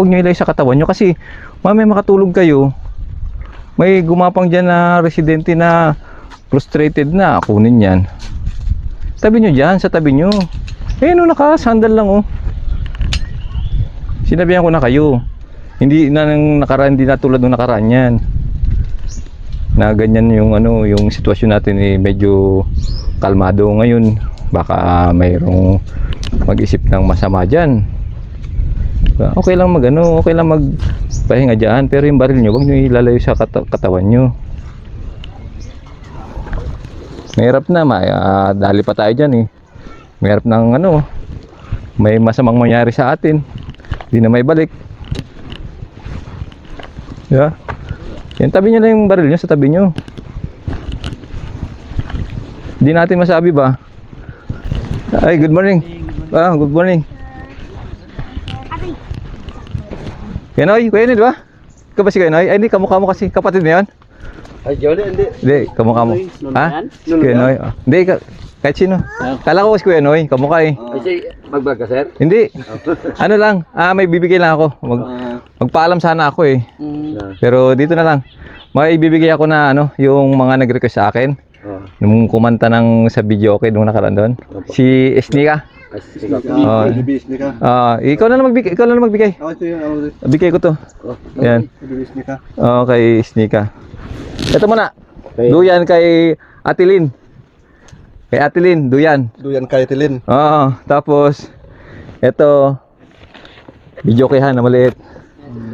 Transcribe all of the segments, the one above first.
Huwag nyo ilay sa katawan nyo kasi mamaya makatulog kayo. May gumapang dyan na residente na frustrated na, kunin yan. Tabi nyo dyan, sa tabi nyo. Eh no, nakasandal lang oh. Sinabihan ko na kayo. Hindi na nang nakaraan, hindi na tulad ng nakaraan yan. Na ganyan yung ano, yung sitwasyon natin eh, medyo kalmado ngayon. Baka mayroong mag-isip ng masama dyan. Okay lang okay lang magpahinga dyan, pero yung baril nyo, huwag nyo ilalayo sa katawan nyo. Mahirap na, dali pa tayo dyan eh. Mahirap ng ano, may masamang mangyari sa atin. Hindi na may balik. Yeah. Yan, tabi nyo na yung baril nyo sa tabi nyo. Hindi natin masabi ba? Ay, good morning. Good morning. Kuya Noy, di ba? Ikaw ba si Kuya Noy? Ay, hindi, kamukha mo kasi. Kapatid mo yan? Ay, Johnny, hindi. Hindi, kamukha mo. Ha? Si Kuya Noy. Hindi, kahit sino. Kala ko si Kuya Noy, kamukha eh. Kasi, mag-vlog ka, sir? Hindi. Ano lang, may bibigay lang ako. Magpaalam sana ako eh. Pero dito na lang. May ibibigay ako na ano, yung mga nag-request sa akin. Nung kumanta sa video okay nung nakaraan doon. Si Esnika. Ikaw na lang magbigay. Bigay ko to. Yan. Okay, Esnika. Ito muna. Duyan kay Atilin. Kay Atilin, duyan. Duyan kay Atilin. Tapos ito video kayhan na maliit.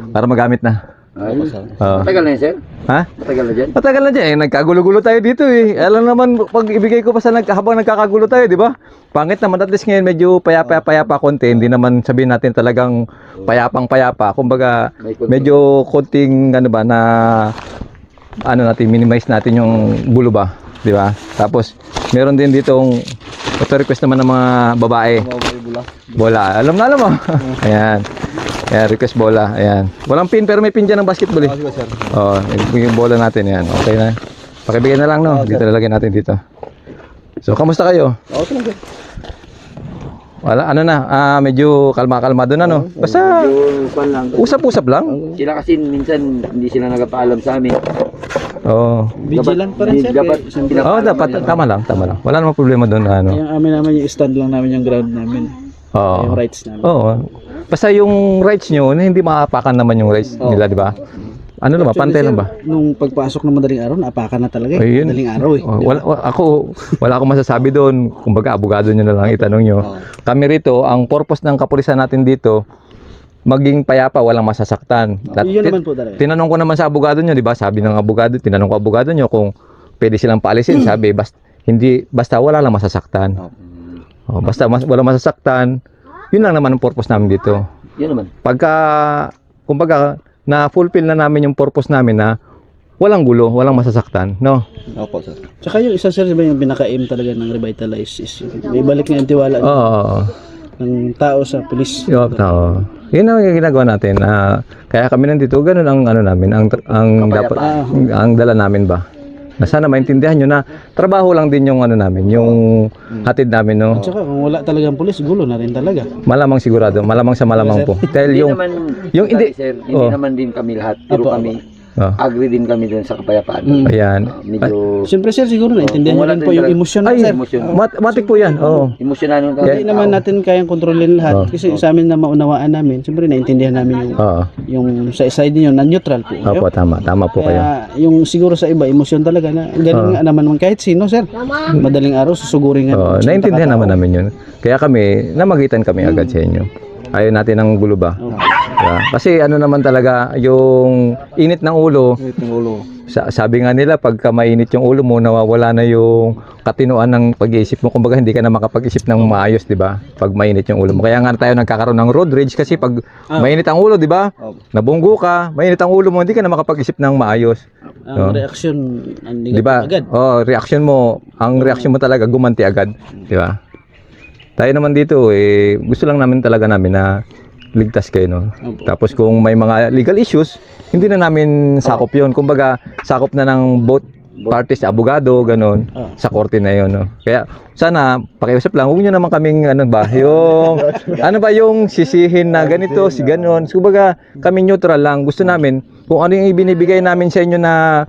Para magamit na. Matagal na yun, sir? Ha? Matagal na dyan? Matagal na dyan eh. Nagkagulo-gulo tayo dito eh. Alam naman, pag ibigay ko pa habang nagkakagulo tayo, di ba? Pangit naman. At least ngayon medyo payapa konti. Hindi naman sabihin natin talagang payapang-payapa. Kumbaga, medyo konting ano ba na minimize natin yung gulo ba. Di ba? Tapos, meron din ditong auto-request naman ng mga babae. Bola. Alam mo. Ayan. Ayan, request bola. Ayan. Walang pin pero may pin dyan ng basketball eh. Yung bola natin. Ayan. Okay na. Pakibigay na lang no. Dito lalagyan natin dito. So, kamusta kayo? Okay lang. Wala, medyo kalmado na no. Basta, usap-usap lang. Sila kasi minsan hindi sila nagpaalam sa amin. Vigilant pa rin sir. Dapat. Tama lang. Wala namang problema doon. Yung amin naman yung stand lang namin yung ground namin. Yung rights namin. Basta yung rights nyo, hindi maapakan naman yung rights nila, di ba? Ano naman, pantay lang ba? Nung pagpasok ng madaling araw, naapakan na talaga eh. Madaling araw eh. Wala akong masasabi doon. Kumbaga, abogado nyo na lang itanong nyo. Kami rito, ang purpose ng kapulisan natin dito, maging payapa, walang masasaktan. Yun naman po talaga. Tinanong ko naman sa abogado nyo, di ba? Sabi ng abogado, tinanong ko abogado nyo kung pwede silang paalisin. Sabi, basta wala lang masasaktan. Basta walang masasaktan, yun lang naman ang purpose namin dito. Yun naman. Kumbaga, na-fulfill na namin yung purpose namin na walang gulo, walang masasaktan, no? Opo, sir. Tsaka yung isa sir, yung pinaka-aim talaga ng Revitalize is may balik nga yung tiwala ng tao sa pulis. Yun ang ginagawa natin. Kaya kami nandito, ganun ang namin, ang dala namin ba? Na sana maintindihan nyo na trabaho lang din yung namin, yung hatid namin, no? At saka kung wala talagang pulis, gulo na rin talaga. Malamang sigurado, malamang po. Dahil hindi naman din kami lahat, pero kami agree din kami dun sa kapayapaan. Ayan. Medyo Siyempre sir, siguro naintindihan nyo rin po yung emosyon na sir. Matik po yan. Emosyonan Hindi naman natin kayang kontrolin lahat kasi sa amin na maunawaan namin, siyempre naintindihan namin yung sa side niyo na neutral po. Opo, tama po kayo. Kaya yung siguro sa iba, emosyon talaga na ganun nga naman kahit sino sir. Madaling araw susugurin nga. Naintindihan naman namin yun. Kaya kami, namagitan kami agad sa inyo. Ayaw natin ng gulo ba? Kasi naman talaga, yung init ng ulo, sabi nga nila, pagka mainit yung ulo mo, nawawala na yung katinuan ng pag-iisip mo. Kumbaga, hindi ka na makapag-isip ng maayos, di ba? Pag mainit yung ulo mo. Kaya nga tayo nagkakaroon ng road rage kasi pag mainit ang ulo, di ba? Nabunggo ka, mainit ang ulo mo, hindi ka na makapag-isip ng maayos. Ang reaksyon, di ba? Reaksyon mo, ang reaksyon mo talaga, gumanti agad, di ba? Tayo naman dito, gusto lang namin na ligtas kayo, no? Tapos kung may mga legal issues, hindi na namin sakop yun. Kumbaga, sakop na ng both parties, abogado, ganun, sa korte na yun. No? Kaya sana, pakiusap lang, huwag nyo naman kaming, ano ba, yung sisihin na ganito, si ganun. So, baga, kami neutral lang. Gusto namin, kung ano yung ibinibigay namin sa inyo na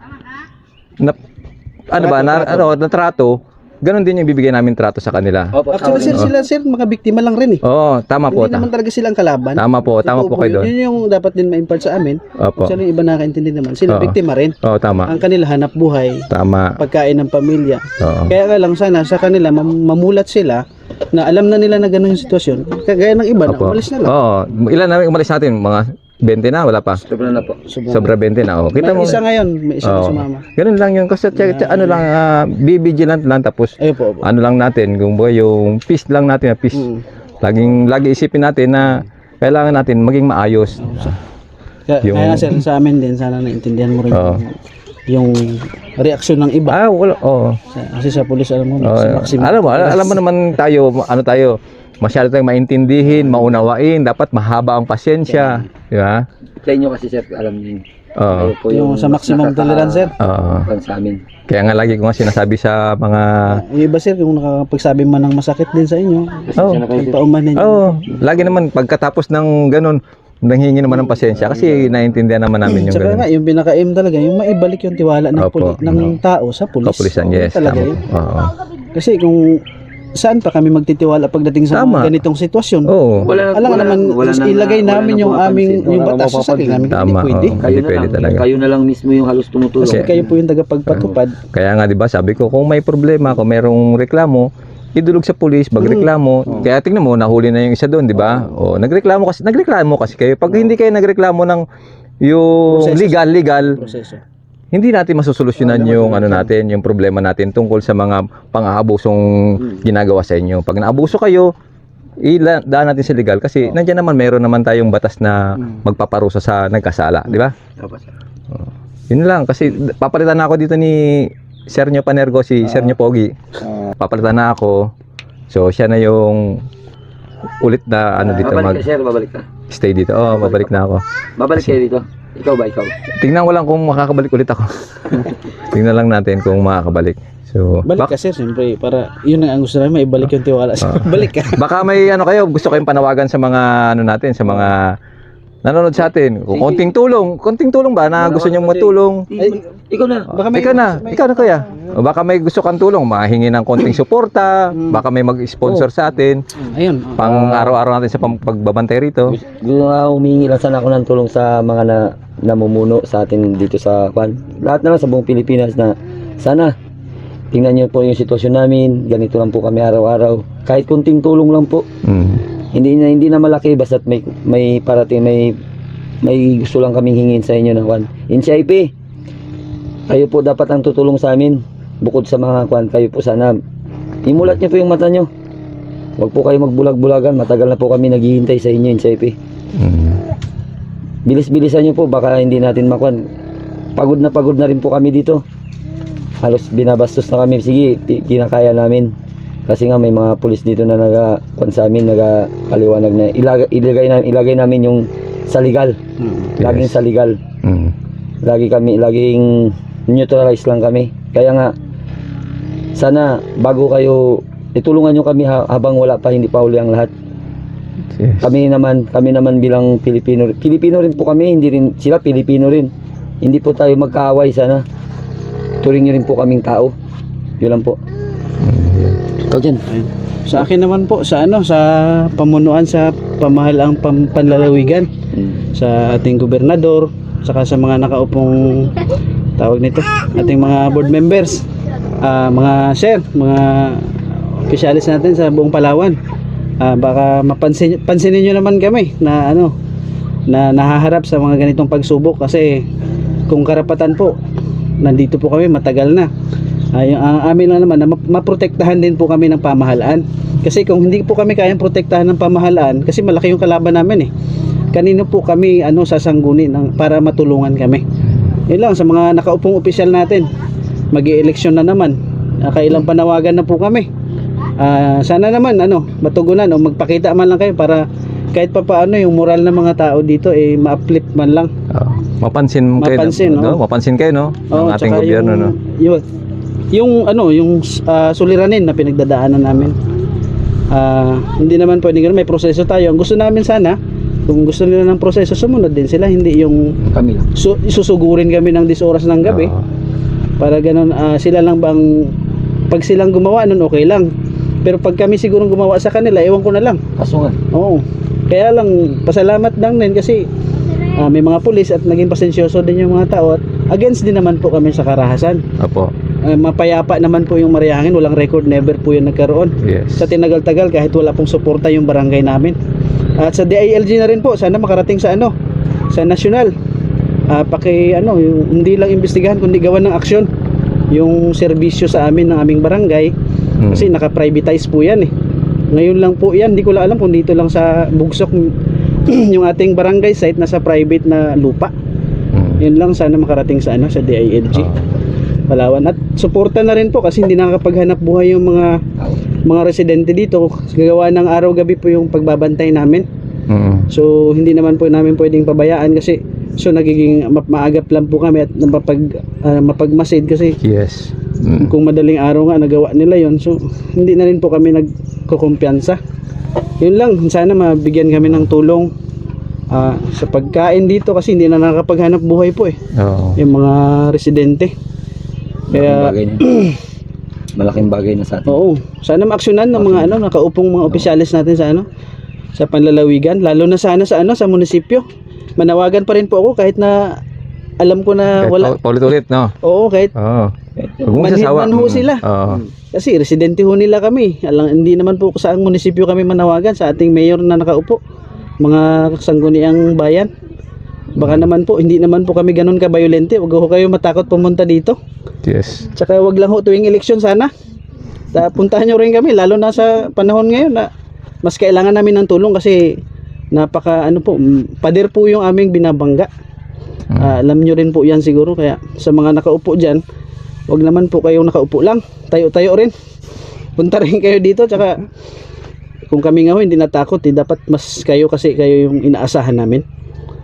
na trato, ganun din yung bibigay namin trato sa kanila. Opo, Actually, sir, sila mga biktima lang rin eh. Oo, tama po. Hindi naman talaga silang kalaban. Tama po kayo doon. Yun yung dapat din ma-impart sa amin. Opo. Kung sino yung iba nakakaintindi naman. Sila Oo. biktima rin. Oo, tama. Ang kanila hanap buhay, Tama. pagkain ng pamilya. Oo. Kaya nga lang sana sa kanila mamulat sila na alam na nila na ganun yung sitwasyon. Kagaya ng iba na Opo. umalis na lang. Oo. Ilan na umalis natin? Mga 20 na? Wala pa? Sobra na po. Sobra 20 na. Oh. Kita May mo. isa ngayon, may isa na Oo. sumama. Ganun lang yun. Kasi ano lang, be vigilant lang. Tapos, Ayun po. ano lang natin, yung peace lang natin, peace. Lagi isipin natin na kailangan natin maging maayos. Kaya sir, sa amin din, sana naintindihan mo rin Oo. yung reaksyon ng iba. Wala. Oo. Kasi sa pulis, alam mo, maximum. Alam mo naman tayo, masyado tayong maintindihin, maunawain, dapat mahaba ang pasyensya, di ba? Sa inyo kasi sir, alam niyo. Oo. Kayo po Yung sa maximum tolerance, sir. Oo. Sa amin. Kaya nga lagi ko nga sinasabi sa mga Yung iba sir, kung nakakapagsabi man ng masakit din sa inyo, pauman ninyo. lagi naman pagkatapos ng ganun, nanghingi naman ng pasensya kasi naiintindihan naman namin yung Saka ganun. nga, yung pinaka-aim talaga, yung maibalik yung tiwala ng, Opo. ng tao sa pulis. Kapulisan, yes. Talaga Tama. yun. Oo. Kasi kung saan pa kami magtitiwala pagdating sa Tama. mga ganitong sitwasyon, Oo. alam nga naman, ilagay namin yung aming yung batas sa sarili namin. Hindi Tama. pwede. Oo. Kayo Hindi na pwede lang. talaga. Kayo na lang mismo yung halos tumutulong. Kasi kayo po yung tagapagpatupad. Kaya nga 'di ba, sabi ko kung may problema, kung merong reklamo, idulog sa pulis, magreklamo. Kaya tingnan mo, nahuli na yung isa doon, 'di ba? O nagreklamo kasi kayo. Pag hindi kayo nagreklamo ng yung Proseso. legal, Proseso. hindi natin masosolusyonan yung natin, yung problema natin tungkol sa mga pang-aabusong ginagawa sa inyo. Pag naabuso kayo, daan natin sa legal kasi nandiyan naman meron naman tayong batas na magpaparusa sa nagkasala, 'di ba? Opo, sir. Yun lang kasi papalitan na ako dito ni Sir Nyo Panergo, si Sir Nyo Pogi. Papalitan na ako. So siya na yung ulit na dito Babalik ka sir, babalik ka. stay dito. Babalik na ako. Babalik kayo dito. Ikaw ba, ikaw? Tingnan ko lang kung makakabalik ulit ako. Tingnan lang natin kung makakabalik. So Balik ka sir, siyempre, para yun ang gusto namin, maibalik yung tiwala. Balik ka. baka may kayo, gusto kayong panawagan sa mga natin, sa mga nanonood sa atin. Kung konting tulong ba na gusto niyong matulong? Ay, ikaw na. Baka may, Ikaw na kuya. O baka may gusto kang tulong, mahingi ng konting suporta, baka may mag-sponsor sa atin, ayun. pang araw-araw natin sa pagbabantay rito. Gusto nga humingi lang sana ako ng tulong sa mga namumuno sa atin dito sa Kwan. Lahat na lang sa buong Pilipinas na sana tingnan niyo po yung sitwasyon namin. Ganito lang po kami araw-araw. Kahit kunting tulong lang po. Hindi na malaki basta't may parating may gusto lang kaming hingin sa inyo na Kwan. NCIP, kayo po dapat ang tutulong sa amin. Bukod sa mga Kwan, kayo po sana imulat niyo po yung mata niyo. Huwag po kayo magbulag-bulagan. Matagal na po kami naghihintay sa inyo, NCIP. Bilis-bilisan niyo po, baka hindi natin makuan. Pagod na rin po kami dito. Halos binabastos na kami. Sige, kinakaya namin. Kasi nga may mga pulis dito na nagkuan sa amin, nagpaliwanag na ilagay namin yung sa legal. Laging sa legal. Laging neutralize lang kami. Kaya nga sana bago kayo itulungan nyo kami habang wala pa, hindi pa huli ang lahat. Yes. Kami naman bilang Pilipino rin po kami, hindi rin sila Pilipino rin. Hindi po tayo magkaaway sana. Turing nyo rin po kaming tao. Yun lang po. Ikaw dyan. Sa akin naman po, sa pamunuan sa pamahalaang panlalawigan, sa ating gobernador, saka sa mga nakaupong tawag nito, ating mga board members, mga sir, mga opisyalis natin sa buong Palawan. Baka pansinin nyo naman kami na na nahaharap sa mga ganitong pagsubok kasi kung karapatan po, nandito po kami matagal na. Ang amin lang naman na maprotektahan din po kami ng pamahalaan. Kasi kung hindi po kami kayang protektahan ng pamahalaan, kasi malaki yung kalaban namin eh. Kanino po kami sasanggunin para matulungan kami. Yun lang sa mga nakaupong opisyal natin. Mag-i-eleksyon na naman. Kailang panawagan na po kami. Sana naman matugunan o magpakita man lang kayo para kahit pa paano yung moral ng mga tao dito ma-uplift man lang. Mapansin kayo, Mapansin, no? oo. Mapansin kayo, no? Ng ating tsaka gobyerno, no? Yung suliranin na pinagdadaanan namin. Hindi naman pwede ganun, may proseso tayo. Ang gusto namin sana, kung gusto nila ng proseso, sumunod din sila, hindi yung Kami lang. susugurin kami ng 10 oras ng gabi. Oo. Para ganun, sila lang bang, pag silang gumawa nun, okay lang. Pero pag kami sigurong gumawa sa kanila, ewan ko na lang. Kasungan. Oo. Kaya lang, pasalamat lang din kasi may mga pulis at naging pasensyoso din yung mga tao at against din naman po kami sa karahasan. Opo. Mapayapa naman po yung Mariangin, walang record, never po yung nagkaroon. Yes. Sa tinagal-tagal kahit wala pong suporta yung barangay namin. At sa DILG na rin po, sana makarating sa sa nasyonal. Hindi lang imbestigahan kundi gawan ng aksyon yung serbisyo sa amin ng aming barangay kasi naka-privatize po yan Ngayon lang po yan, hindi ko lang alam kung dito lang sa Bugsok yung ating barangay site nasa private na lupa. Yun lang, sana makarating sa sa DILG. Palawan, at suporta na rin po kasi hindi nakakapaghanap buhay yung mga residente dito. Gagawa ng araw-gabi po yung pagbabantay namin. So hindi naman po namin pwedeng pabayaan kasi nagiging maagap lang po kami at mapagmasid kasi Yes. kung madaling araw nga nagawa nila yon, so hindi na rin po kami nagkukumpiyansa. Yun lang, sana mabigyan kami ng tulong sa pagkain dito kasi hindi na nakakapaghanap buhay po Oo. yung mga residente. Kaya Malaking bagay na sa atin. oo, sana maaksyonan ng mga nakaupong mga opisyalis natin sa panlalawigan, lalo na sana sa munisipyo. Manawagan pa rin po ako kahit na alam ko na wala. Paulit-ulit, no? Oo, kahit Oo. Huwag mong manhid sasawa. man ho sila. Oo. Kasi residente ho nila kami. Hindi naman po sa munisipyo kami manawagan, sa ating mayor na nakaupo. Mga sangguniang bayan. Baka naman po, hindi naman po kami ganun ka-violente. Huwag ho kayo matakot pumunta dito. Yes. Tsaka wag lang ho tuwing eleksyon sana. Puntahan nyo rin kami, lalo na sa panahon ngayon na mas kailangan namin ng tulong kasi pader po yung aming binabangga. Alam nyo rin po yan siguro, kaya sa mga nakaupo dyan, wag naman po kayong nakaupo lang, tayo-tayo rin, punta rin kayo dito. Tsaka kung kami nga ho hindi natakot, dapat mas kayo kasi kayo yung inaasahan namin.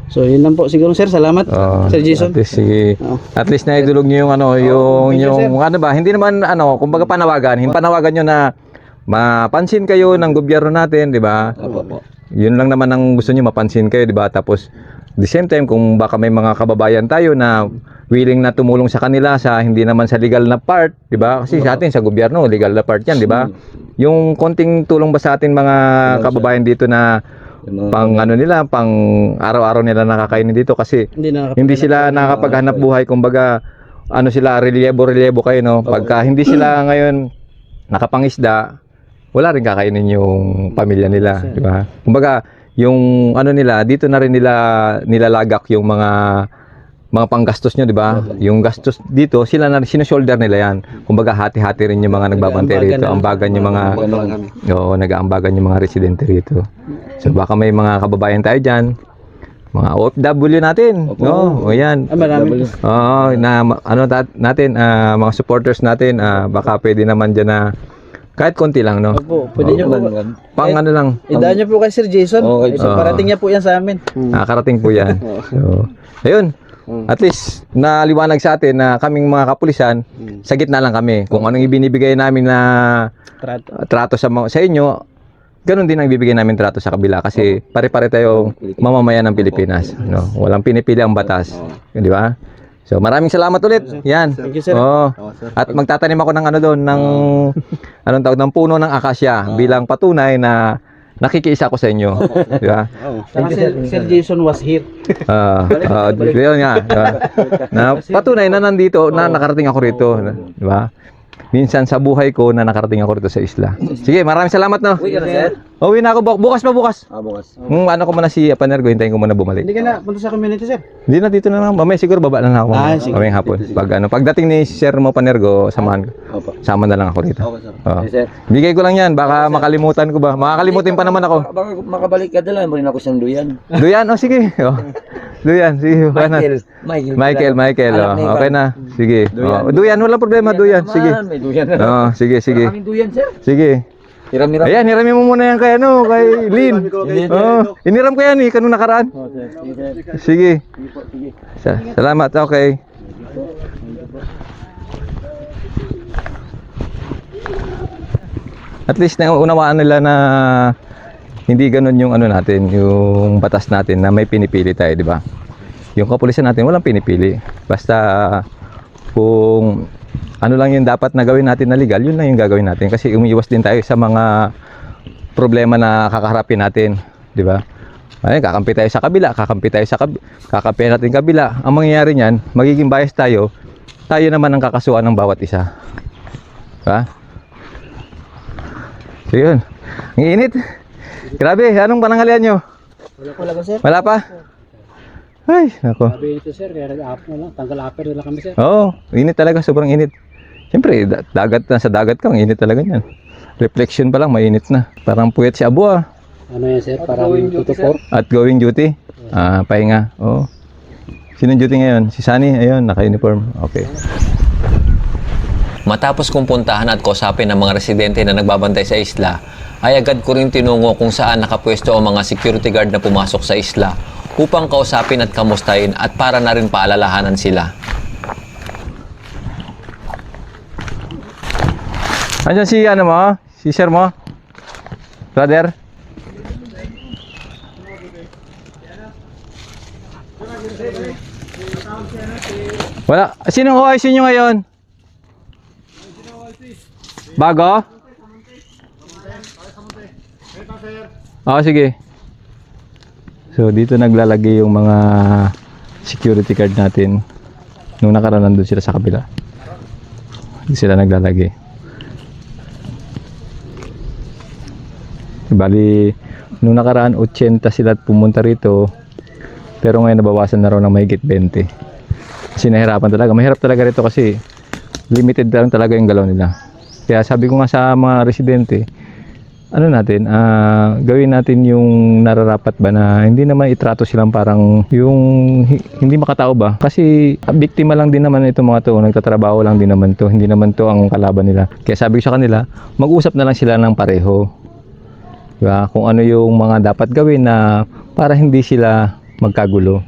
So yun lang po siguro sir, salamat Sir Jason. At least, sige. Oo. At least na idulog nyo yung thank you, sir. hindi naman kumbaga panawagan nyo na mapansin kayo ng gobyerno natin, di ba? Opo. Yun lang naman ang gusto nyo, mapansin kayo, di ba? Tapos the same time, kung baka may mga kababayan tayo na willing na tumulong sa kanila sa hindi naman sa legal na part, di ba? Kasi sa atin sa gobyerno, legal na part yan, di ba? Yung konting tulong ba sa atin mga kababayan dito na pang pang araw-araw nila nakakainin dito kasi hindi sila nakakapaghanap buhay, kumbaga sila reliyebo kayo, no? Pagka hindi sila ngayon nakapangisda, wala rin kakainin yung pamilya nila, di ba? Kumbaga yung nila dito na rin nila nilalagak yung mga panggastos nyo, di ba? Yung gastos dito sila na sino-shoulder nila yan. Kumbaga hati-hati rin yung mga nagbabantay rito, ambagan yung mga nag-aambagan yung mga residente rito. So baka may mga kababayan tayo diyan, mga OFW natin, no? O yan. Marami. Oo, natin mga supporters natin, baka pwede naman diyan na kahit konti lang, no? Opo, pwede nyo po. Pang lang. Idaan nyo po kay Sir Jason. Okay. Parating niya po yan sa amin. Nakakarating po yan. So, ayun. At least naliwanag sa atin na kaming mga kapulisan, sa gitna lang kami. Kung anong ibinibigay namin na trato sa inyo, ganun din ang ibibigay namin trato sa kabila kasi pare-pare tayong mamamayan ng Pilipinas, no? Walang pinipili ang batas, di ba? So maraming salamat ulit. Yan. Thank you, sir. At magtatanim ako ng ng puno ng akasya bilang patunay na nakikiisa ko sa inyo, di ba? Sir Jason was here. Yun nga, diba? Na patunay na nandito, na nakarating ako rito, di ba? Minsan sa buhay ko na nakarating ako rito sa isla. Sige, maraming salamat, no? Uwi ka na, sir? Uwi na ako, bukas. Bukas. Ko muna si Panergo, hintayin ko muna bumalik. Hindi ka na punta sa community, sir? Hindi na, dito na lang. Mamaya siguro baba na lang ako. Sige. Mamayang hapon. Pagdating ni Sir Mo Panergo, sama na lang ako rito. Okay, sir. Oo. Sir. Bigay ko lang yan, baka makalimutan ko ba? Makakalimutin pa naman ako. Baka makabalik ka dala, mo rin ako siyang duyan. Duyan, sige. Duyan, sige. Michael. Okay na. Sige. Duyan, walang problema, Duyan. Sige. May duyan na. Sige. Kaming duyan, sir. Sige. Hiram-hiram. Ayan, hiramin mo muna yan kay ano, kay Lin. Oh, iniram ko yan eh, kanong nakaraan. Oh, sir. Sige, sir. Sige. Sige po, sige. Salamat, okay. At least naunawaan nila na hindi ganun yung ano natin, yung batas natin na may pinipili tayo, di ba? Yung kapulisan natin walang pinipili. Basta kung ano lang yung dapat na gawin natin na legal, yun lang yung gagawin natin kasi umiiwas din tayo sa mga problema na kakaharapin natin, di ba? Ay, kakampi tayo sa kabila, kakampi natin kabila. Ang mangyayari niyan, magiging bias tayo. Tayo naman ang kakasuhan ng bawat isa. Diba? So yun. Ang init. Grabe, anong pananghalian nyo? Wala ba, sir? Wala pa? Ay, nako. Sabi ito, sir, kaya nag-up na lang. Tanggal upper na lang kami, sir. Oo, init talaga, sobrang init. Siyempre, dagat na sa dagat ka, ang init talaga niyan. Reflection pa lang, mainit na. Parang puyat si Abu ah. Ano yan, sir? Parang tutor. At going duty? Pahinga. Oo. Sinong duty ngayon? Si Sunny, ayun, naka-uniform. Okay. Matapos kong puntahan at kausapin ng mga residente na nagbabantay sa isla, ay agad ko rin tinungo kung saan nakapwesto ang mga security guard na pumasok sa isla upang kausapin at kamustahin at para na rin paalalahanan sila. Andiyan si ano mo? Si sir mo? Brother? Wala. Sinong OIC nyo ngayon? Bago? Oo, sige. So, dito naglalagay yung mga security card natin. Nung nakaraan nandun sila sa kabila. Hindi sila naglalagay. Bali, nung nakaraan 80 sila at pumunta rito. Pero ngayon nabawasan na raw ng mahigit 20. Kasi nahirapan talaga. Mahirap talaga rito kasi limited lang talaga yung galaw nila. Kaya sabi ko nga sa mga residente, ano natin, gawin natin yung nararapat ba na hindi naman itrato silang parang yung hindi makatao ba? Kasi biktima lang din naman itong mga to, nagtatrabaho lang din naman to, hindi naman to ang kalaban nila. Kaya sabi ko sa kanila, mag-usap na lang sila ng pareho. Diba? Kung ano yung mga dapat gawin na para hindi sila magkagulo.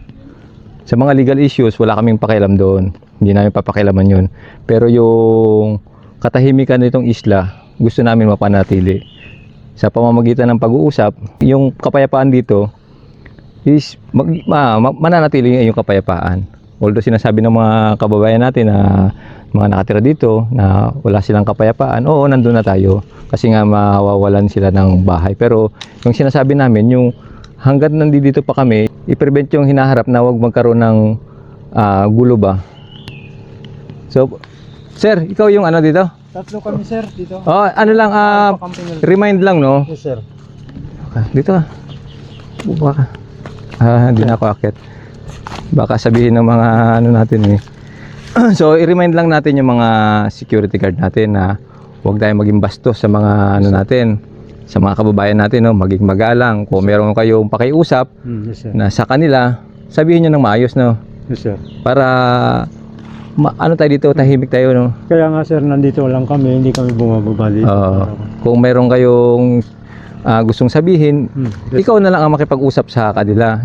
Sa mga legal issues, wala kaming pakialam doon. Hindi namin papakialaman yun. Pero yung katahimikan nitong isla, gusto namin mapanatili. Sa pamamagitan ng pag-uusap, yung kapayapaan dito is mananatili yung kapayapaan. Although sinasabi ng mga kababayan natin na mga nakatira dito na wala silang kapayapaan, oo, nandun na tayo. Kasi nga mawawalan sila ng bahay. Pero yung sinasabi namin, yung hanggat nandito pa kami, i-prevent yung hinaharap na wag magkaroon ng gulo ba. So, sir, ikaw yung ano dito? Tatlo kami, sir, dito. Oh, ano lang, remind lang, no? Yes, sir. Dito baka hindi na ako akit. Baka sabihin ng mga ano natin eh. So, i-remind lang natin yung mga security guard natin na huwag tayong maging bastos sa mga ano natin, sa mga kababayan natin, no? Maging magalang. Kung meron kayong pakiusap Yes, sir. na sa kanila, sabihin nyo ng maayos, no? Yes, sir. Para ano tayo dito, tahimik tayo, no? Kaya nga, sir, nandito lang kami, hindi kami bumababali. Kung meron kayong gustong sabihin, ikaw na lang ang makipag-usap sa kanila.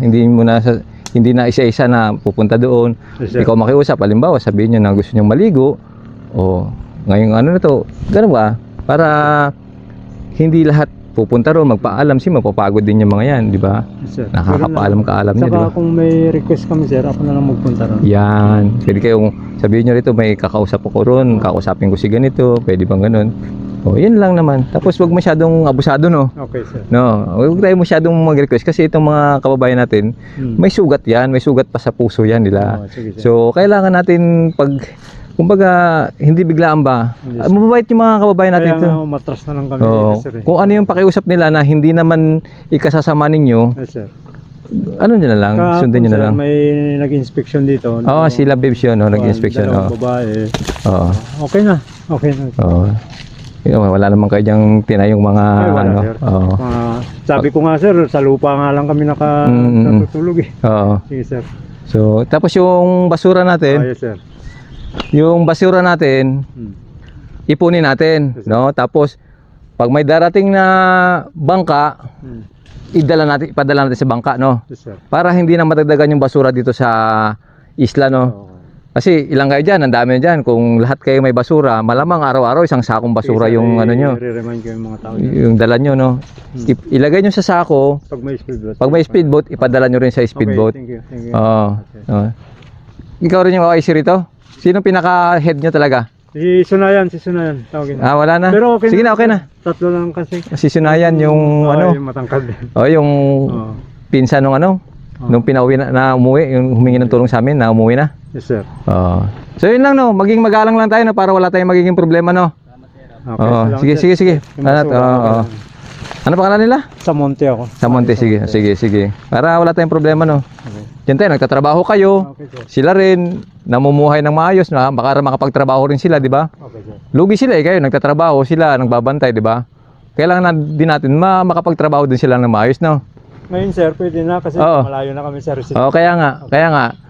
Hindi na isa-isa na pupunta doon. Yes, sir. Ikaw makiusap, halimbawa sabihin niyo na gusto niyo maligo o ngayong ano na to, ganun ba? Para hindi lahat pupunta roon, magpaalam, mapapagod din yung mga yan, di ba? Yes, sir. Nakakapaalam-kaalam niya, di ba? Saka kung may request kami, sir, ako na lang magpunta ron. Yan. Pwede kayong sabihin nyo rito, may kakausap ako ron, kakausapin ko si ganito, pwede bang ganun? O, yan lang naman. Tapos wag masyadong abusado, no? Okay, sir. No, wag tayo masyadong mag-request kasi itong mga kababayan natin, may sugat yan, may sugat pa sa puso yan nila. Sige, sir. So, kailangan natin kumbaga, hindi biglaan ba? Yes. Mababait yung mga kababayan natin Kaya ito. nga, matras na lang kami. Oo. Sir, eh. Kung ano yung pakiusap nila na hindi naman ikasasama ninyo, Yes, sir. ano nyo na lang, sundin nyo na sir, lang. may nag-inspection dito. Oo, sila babes yun, no? Nag-inspection. Dalawang Oo. babae. Oo. Okay na. Okay na. Oo. Yun, wala naman kayo diyang tinayong mga Ay, wala, ano. sir. Oo. Sabi ko nga, sir, sa lupa nga lang kami natutulog eh. Oo. Sige, sir. So, tapos yung basura natin, Yes, sir. yung basura natin, ipunin natin, Yes, sir. no? Tapos Pag may darating na bangka, ipadala natin sa bangka, no? Yes, sir. Para hindi na madagdagan yung basura dito sa isla, no? Kasi ilang kayo dyan, ang dami dyan. Kung lahat kayo may basura, malamang araw-araw isang sakong basura yung ano nyo, I-remind ko yung mga tao. yung dala nyo, no? Ilagay nyo sa sako. Pag may speedboat. Ipadala nyo rin sa speedboat. Okay, thank you. Oo. Oo. Ikaw rin yung OIC rito? Sino pinaka-head nyo talaga? Si Sunayan. Tawagin. Ah, wala na. Pero okay Sige na. na, okay na. Tatlo lang kasi. Si Sunayan yung ano, Yung matangkad. yung Oo. pinsan nung ano, nung pinauwi na umuwi, yung humingi ng tulong sa amin, na umuwi na. Yes, sir. Oo. So yun lang, no, maging magalang lang tayo, no, para wala tayong magiging problema, no. Okay, Oo. salamat, Sige, sir. sige, sige. Yung Ano, basura, okay lang. ano pangalan nila? Sa Monte ako. Sa Monte, sige, sige, sige. Para wala tayong problema, no. Okay. Diyan tayo, nagtatrabaho kayo. Okay, sir. Sila rin, namumuhay ng maayos, na baka makapagtrabaho rin sila, di ba? Okay, sir. Lugi sila kayo, nagtatrabaho sila, nagbabantay, di ba? Kailangan din natin makapagtrabaho din sila ng maayos, no? Ngayon, sir, pwede na kasi Oo. malayo na kami sa resident. Oo, kaya nga.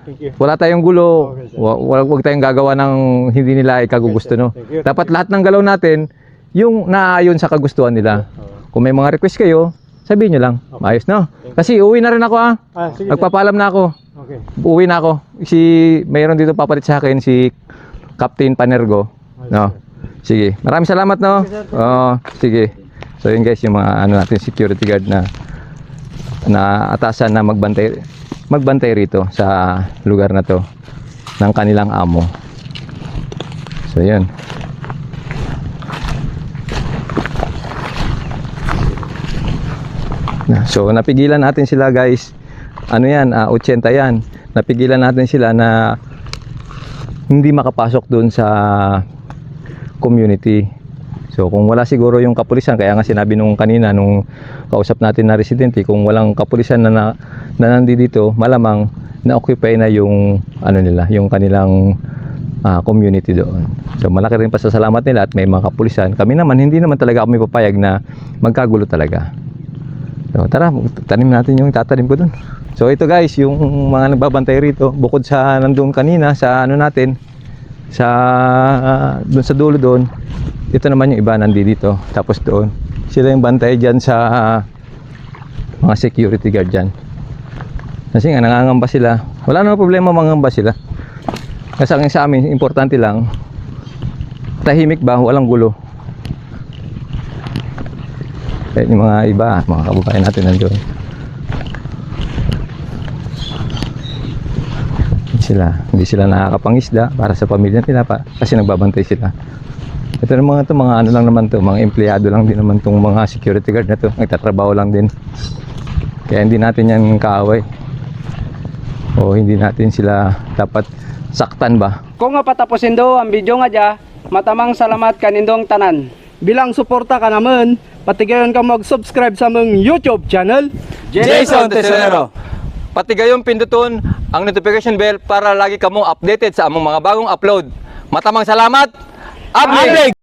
Thank you. Wala tayong gulo. Okay, sir. Huwag tayong gagawa ng hindi nila ikagugusto, no? Thank you. Dapat lahat ng galaw natin, yung naaayon sa kagustuhan nila. Kung may mga request kayo, sabihin nyo lang. Maayos, no? Kasi uwi na rin ako, Ah, sige, sir. Magpapaalam na ako. Okay. Uwi na ako. Mayroon dito papalit sa akin, si Captain Panergo. No? Sige. Maraming salamat, no? Oo, sige. So yun guys, yung mga ano natin, security guard na atasan na magbantay rito sa lugar na to ng kanilang amo. So yun. So napigilan natin sila guys. Ano yan, 80 yan. Napigilan natin sila na hindi makapasok dun sa community. So kung wala siguro yung kapulisan, kaya nga sinabi nung kanina nung kausap natin na residente, kung walang kapulisan na nandito, malamang na-occupy na yung ano nila, yung kanilang community doon. So malaki rin pasasalamat nila at may mga kapulisan. Kami naman, hindi naman talaga kami papayag na magkagulo talaga. So tara, tanim natin yung tatanim ko doon. So ito guys, yung mga nagbabantay rito, bukod sa nandun kanina sa ano natin, sa doon sa dulo doon, ito naman yung iba nandito. Tapos doon, sila yung bantay dyan sa mga security guard dyan. Kasi nga nangangamba sila. Wala namang problema mangamba sila. Kasi sa amin, importante lang, tahimik ba, walang gulo. Kaya yung mga iba, mga kababayan natin nandoon. Hindi sila nakakapangisda para sa pamilya nila kasi nagbabantay sila. Ito ng mga ano lang naman to, mga empleyado lang din naman tong mga security guard na to, nagtatrabaho lang din. Kaya hindi natin yan kaaway. O hindi natin sila dapat saktan ba. Kung nga patapusin do ang video nga dya, matamang salamat kanindong tanan. Bilang suporta ka naman, patigayon ka mag-subscribe sa mong YouTube channel. Jason Tesorero. Pati gayong pinduton ang notification bell para lagi kamo updated sa among mga bagong upload. Matamang salamat. Upgrade!